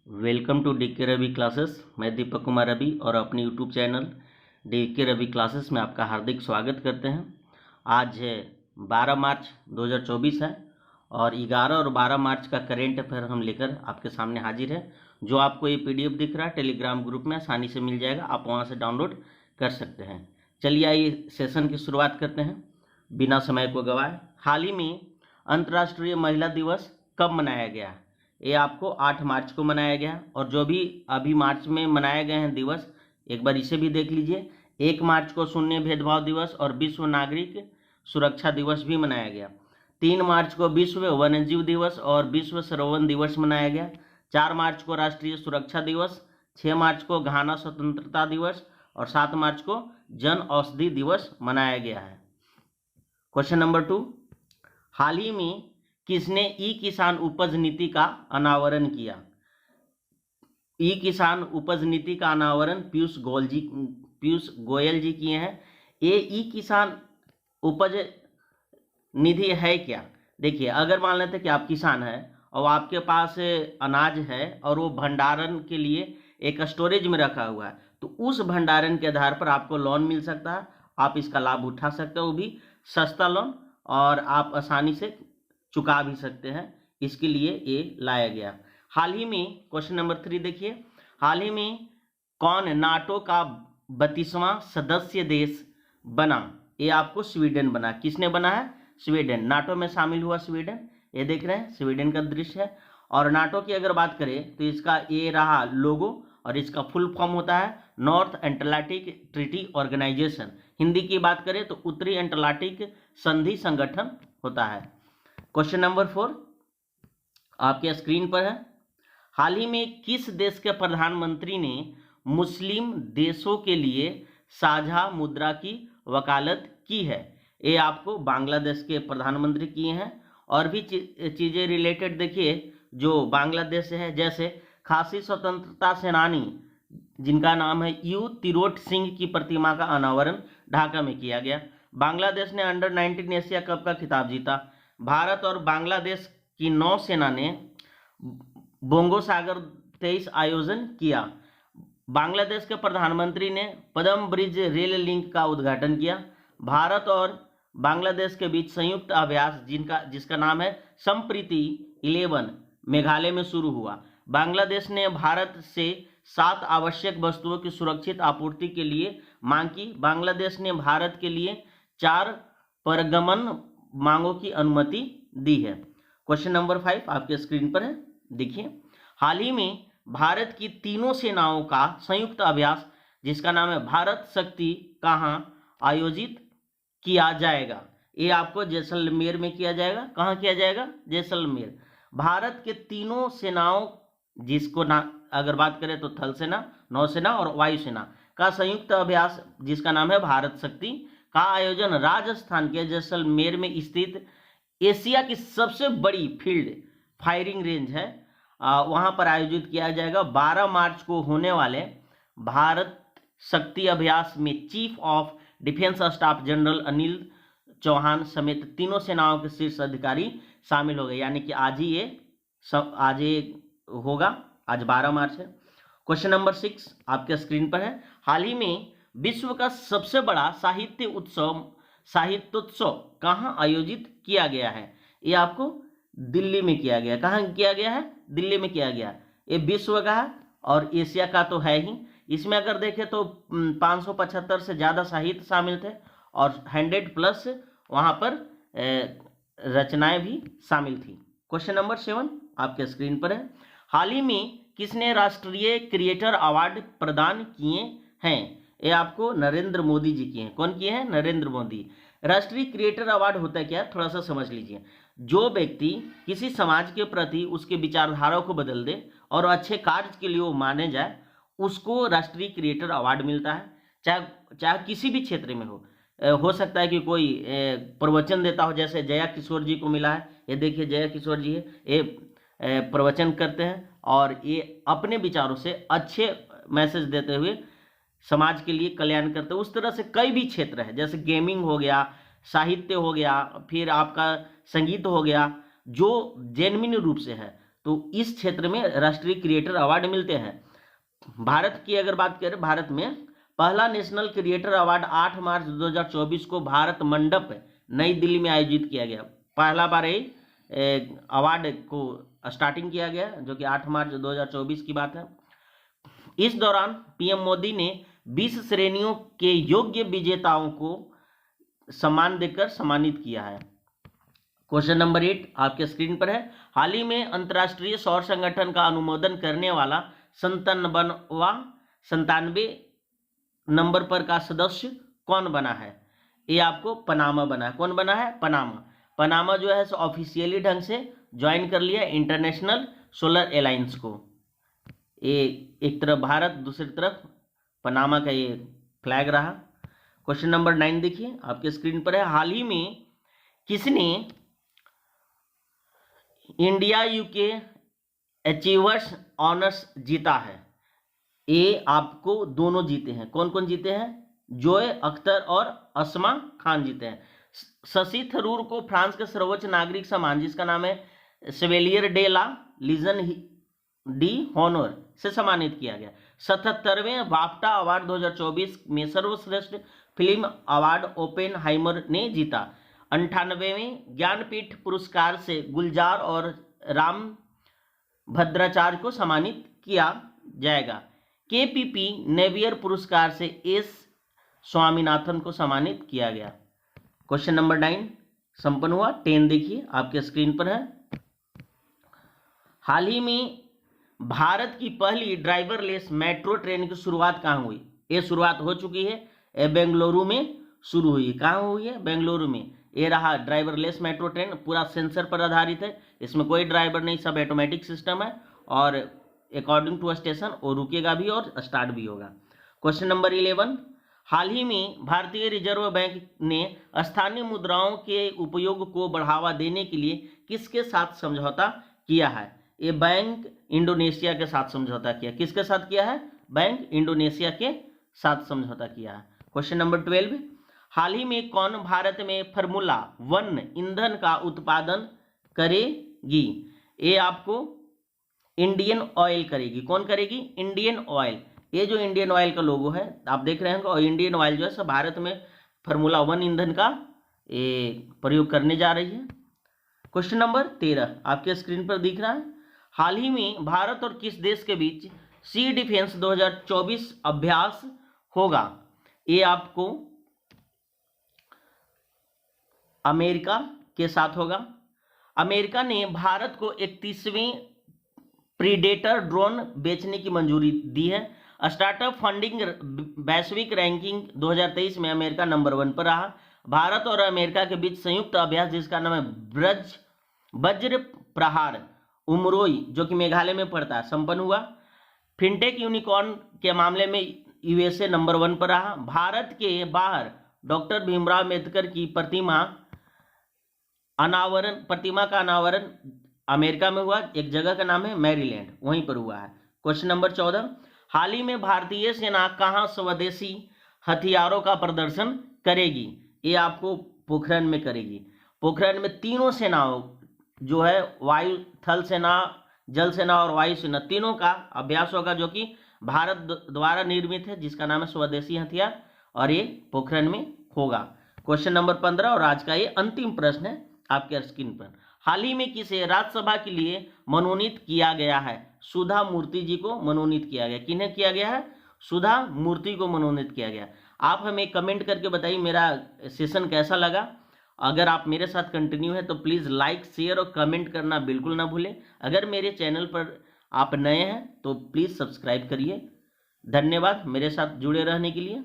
Welcome to D के Ravi classes. मैं दीपक कुमार रवि और अपने यूट्यूब चैनल डी के रवि क्लासेस में आपका हार्दिक स्वागत करते हैं। आज है 12 मार्च 2024 है और 11 और 12 मार्च का करेंट अफेयर हम लेकर आपके सामने हाजिर है। जो आपको ये पीडीएफ दिख रहा है टेलीग्राम ग्रुप में आसानी से मिल जाएगा, आप वहाँ से डाउनलोड कर सकते हैं। चलिए आइए सेशन की शुरुआत करते हैं बिना समय को गवाए। हाल ही में अंतर्राष्ट्रीय महिला दिवस कब मनाया गया? ये आपको 8 मार्च को मनाया गया। और जो भी अभी मार्च में मनाए गए हैं दिवस, एक बार इसे भी देख लीजिए। 1 मार्च को शून्य भेदभाव दिवस और विश्व नागरिक सुरक्षा दिवस भी मनाया गया। 3 मार्च को विश्व वन्यजीव दिवस और विश्व सरोवर दिवस मनाया गया। 4 मार्च को राष्ट्रीय सुरक्षा दिवस, 6 मार्च को घाना स्वतंत्रता दिवस और 7 मार्च को जन औषधि दिवस मनाया गया है। क्वेश्चन नंबर 2, हाल ही में किसने ई किसान उपज नीति का अनावरण किया? ई किसान उपज नीति का अनावरण पीयूष गोयल जी किए हैं। ये ई किसान उपज निधि है क्या? देखिए, अगर मान लेते कि आप किसान हैं और आपके पास अनाज है और वो भंडारण के लिए एक स्टोरेज में रखा हुआ है, तो उस भंडारण के आधार पर आपको लोन मिल सकता है। आप इसका लाभ उठा सकते हो, वो भी सस्ता लोन, और आप आसानी से चुका भी सकते हैं। इसके लिए ये लाया गया। हाल ही में क्वेश्चन नंबर 3 देखिए, हाल ही में कौन नाटो का 32वां सदस्य देश बना? ये आपको स्वीडन बना। किसने बना है? स्वीडन। नाटो में शामिल हुआ स्वीडन। ये देख रहे हैं स्वीडन का दृश्य है। और नाटो की अगर बात करें तो इसका ये रहा लोगो और इसका फुल फॉर्म होता है North Atlantic Treaty Organization. Hindi की बात करें तो उत्तरी अटलांटिक संधि संगठन होता है। क्वेश्चन नंबर 4 आपके स्क्रीन पर है। हाल ही में किस देश के प्रधानमंत्री ने मुस्लिम देशों के लिए साझा मुद्रा की वकालत की है? ये आपको बांग्लादेश के प्रधानमंत्री किए हैं। और भी चीजें रिलेटेड देखिए जो बांग्लादेश से है, जैसे खासी स्वतंत्रता सेनानी जिनका नाम है यू तिरोट सिंह की प्रतिमा का अनावरण ढाका में किया गया। बांग्लादेश ने अंडर 19 एशिया कप का खिताब जीता। भारत और बांग्लादेश की नौसेना ने बोंगो सागर 23 आयोजन किया। बांग्लादेश के प्रधानमंत्री ने पदम ब्रिज रेल लिंक का उद्घाटन किया। भारत और बांग्लादेश के बीच संयुक्त अभ्यास जिसका नाम है संप्रीति 11 मेघालय में शुरू हुआ। बांग्लादेश ने भारत से 7 आवश्यक वस्तुओं की सुरक्षित आपूर्ति के लिए मांग की। बांग्लादेश ने भारत के लिए 4 परगमन मांगों की अनुमति दी है। क्वेश्चन नंबर 5 आपके स्क्रीन पर है, देखिए। हाल ही में भारत की तीनों सेनाओं का संयुक्त अभ्यास जिसका नाम है भारत शक्ति कहाँ आयोजित किया जाएगा? ये आपको जैसलमेर में किया जाएगा। कहाँ किया जाएगा? जैसलमेर। भारत के तीनों सेनाओं जिसको अगर बात करें तो थल सेना, नौसेना और वायुसेना का संयुक्त अभ्यास जिसका नाम है भारत शक्ति का आयोजन राजस्थान के जैसलमेर में स्थित एशिया की सबसे बड़ी फील्ड फायरिंग रेंज है, वहां पर आयोजित किया जाएगा। 12 मार्च को होने वाले भारत शक्ति अभ्यास में chief of defence staff general Anil Chauhan समेत तीनों सेनाओं के शीर्ष अधिकारी शामिल हो गए। यानी कि आज ये होगा। आज 12 मार्च है। क्वेश्चन नंबर 6 आपके स्क्रीन पर है। हाल ही में विश्व का सबसे बड़ा साहित्योत्सव कहाँ आयोजित किया गया है? ये आपको दिल्ली में किया गया। कहाँ किया गया है? दिल्ली में किया गया। ये विश्व का है और एशिया का तो है ही। इसमें अगर देखें तो 575 से ज़्यादा साहित्य शामिल थे और 100+ वहाँ पर रचनाएं भी शामिल थी। क्वेश्चन नंबर 7 आपके स्क्रीन पर है। हाल ही में किसने राष्ट्रीय क्रिएटर अवार्ड प्रदान किए हैं? ये आपको नरेंद्र मोदी जी किए हैं। कौन किए हैं? नरेंद्र मोदी। राष्ट्रीय क्रिएटर अवार्ड होता है क्या? थोड़ा सा समझ लीजिए। जो व्यक्ति किसी समाज के प्रति उसके विचारधारा को बदल दे और अच्छे कार्य के लिए वो माने जाए, उसको राष्ट्रीय क्रिएटर अवार्ड मिलता है। चाहे किसी भी क्षेत्र में हो सकता है कि कोई प्रवचन देता हो, जैसे जया किशोर जी को मिला है। ये देखिए जया किशोर जी है, ये प्रवचन करते हैं और ये अपने विचारों से अच्छे मैसेज देते हुए समाज के लिए कल्याण करते हैं। उस तरह से कई भी क्षेत्र है, जैसे गेमिंग हो गया, साहित्य हो गया, फिर आपका संगीत हो गया, जो जेन्युइन रूप से है तो इस क्षेत्र में राष्ट्रीय क्रिएटर अवार्ड मिलते हैं। भारत की अगर बात करें, भारत में पहला नेशनल क्रिएटर अवार्ड 8 मार्च 2024 को भारत मंडप नई दिल्ली में आयोजित किया गया। पहला बार ये अवार्ड को स्टार्टिंग किया गया, जो कि 8 मार्च 2024 की बात है। इस दौरान पीएम मोदी ने 20 श्रेणियों के योग्य विजेताओं को सम्मान देकर सम्मानित किया है। क्वेश्चन नंबर 8 आपके स्क्रीन पर है। हाल ही में अंतर्राष्ट्रीय सौर संगठन का अनुमोदन करने वाला 97 नंबर पर का सदस्य कौन बना है? ये आपको पनामा बना है। कौन बना है? पनामा। पनामा जो है ऑफिशियली ढंग से ज्वाइन कर लिया इंटरनेशनल सोलर अलायंस को। ये एक तरफ भारत, दूसरी तरफ पनामा का ये फ्लैग रहा। क्वेश्चन नंबर 9 देखिए आपके स्क्रीन पर है। हाल ही में किसने इंडिया यूके अचीवर्स ऑनर्स जीता है? ये आपको दोनों जीते हैं। कौन कौन जीते हैं? जोए अख्तर और अस्मा खान जीते हैं। शशि थरूर को फ्रांस के सर्वोच्च नागरिक सम्मान, जिसका नाम है Chevalier de la Legion d'honneur, से सम्मानित किया गया। 77वें बाफ्टा अवार्ड 2024 में सर्वश्रेष्ठ फिल्म अवार्ड ओपेनहाइमर ने जीता। 98वें ज्ञानपीठ पुरस्कार से गुलजार और राम भद्राचार्य को सम्मानित किया जाएगा। केपीपी नेवियर पुरस्कार से एस स्वामीनाथन को सम्मानित किया गया। क्वेश्चन नंबर 9 संपन्न हुआ। 10 देखिए आपके स्क्रीन पर है। हाल ही में भारत की पहली ड्राइवरलेस मेट्रो ट्रेन की शुरुआत कहाँ हुई? ये शुरुआत हो चुकी है, ये बेंगलुरु में शुरू हुई। कहाँ हुई है? बेंगलुरु में। ये रहा ड्राइवरलेस मेट्रो ट्रेन, पूरा सेंसर पर आधारित है। इसमें कोई ड्राइवर नहीं, सब ऑटोमेटिक सिस्टम है और अकॉर्डिंग टू स्टेशन वो रुकेगा भी और स्टार्ट भी होगा। क्वेश्चन नंबर 11 हाल ही में भारतीय रिजर्व बैंक ने स्थानीय मुद्राओं के उपयोग को बढ़ावा देने के लिए किसके साथ समझौता किया है? ये बैंक इंडोनेशिया के साथ समझौता किया। किसके साथ किया है? बैंक इंडोनेशिया के साथ समझौता किया है। क्वेश्चन नंबर 12 हाल ही में कौन भारत में फार्मूला 1 ईंधन का उत्पादन करेगी? ये आपको इंडियन ऑयल करेगी। कौन करेगी? Indian oil. ये जो इंडियन ऑयल का लोगो है आप देख रहे हैं, और इंडियन ऑयल जो है सब भारत में फार्मूला 1 ईंधन का ये प्रयोग करने जा रही है। क्वेश्चन नंबर 13 आपके स्क्रीन पर दिख रहा है। हाल ही में भारत और किस देश के बीच सी डिफेंस 2024 अभ्यास होगा? ये आपको अमेरिका के साथ होगा। अमेरिका ने भारत को 31वीं प्रीडेटर ड्रोन बेचने की मंजूरी दी है। स्टार्टअप फंडिंग वैश्विक रैंकिंग 2023 में अमेरिका नंबर 1 पर रहा। भारत और अमेरिका के बीच संयुक्त अभ्यास, जिसका नाम है वज्र प्रहार उमरोई, जो कि मेघालय में पड़ता है, संपन्न हुआ। फिनटेक यूनिकॉर्न के मामले में यूएसए नंबर 1 पर रहा। भारत के बाहर डॉक्टर भीमराव अंबेडकर की प्रतिमा का अनावरण अमेरिका में हुआ। एक जगह का नाम है मैरीलैंड, वहीं पर हुआ है। क्वेश्चन नंबर 14 हाल ही में भारतीय सेना कहाँ स्वदेशी हथियारों का प्रदर्शन करेगी? ये आपको पोखरण में करेगी। पोखरण में तीनों सेनाओं जो है वायु, थल सेना, जल सेना और वायु सेना, तीनों का अभ्यास होगा, जो कि भारत द्वारा निर्मित है, जिसका नाम है स्वदेशी हथियार, और ये पोखरण में होगा। क्वेश्चन नंबर 15 और आज का ये अंतिम प्रश्न है आपके स्क्रीन पर। हाल ही में किसे राज्यसभा के लिए मनोनीत किया गया है? सुधा मूर्ति जी को मनोनीत किया गया। किन्हें किया गया है? सुधा मूर्ति को मनोनीत किया गया। आप हमें कमेंट करके बताइए मेरा सेशन कैसा लगा। अगर आप मेरे साथ कंटिन्यू है तो प्लीज़ लाइक, शेयर और कमेंट करना बिल्कुल ना भूलें। अगर मेरे चैनल पर आप नए हैं तो प्लीज़ सब्सक्राइब करिए। धन्यवाद मेरे साथ जुड़े रहने के लिए।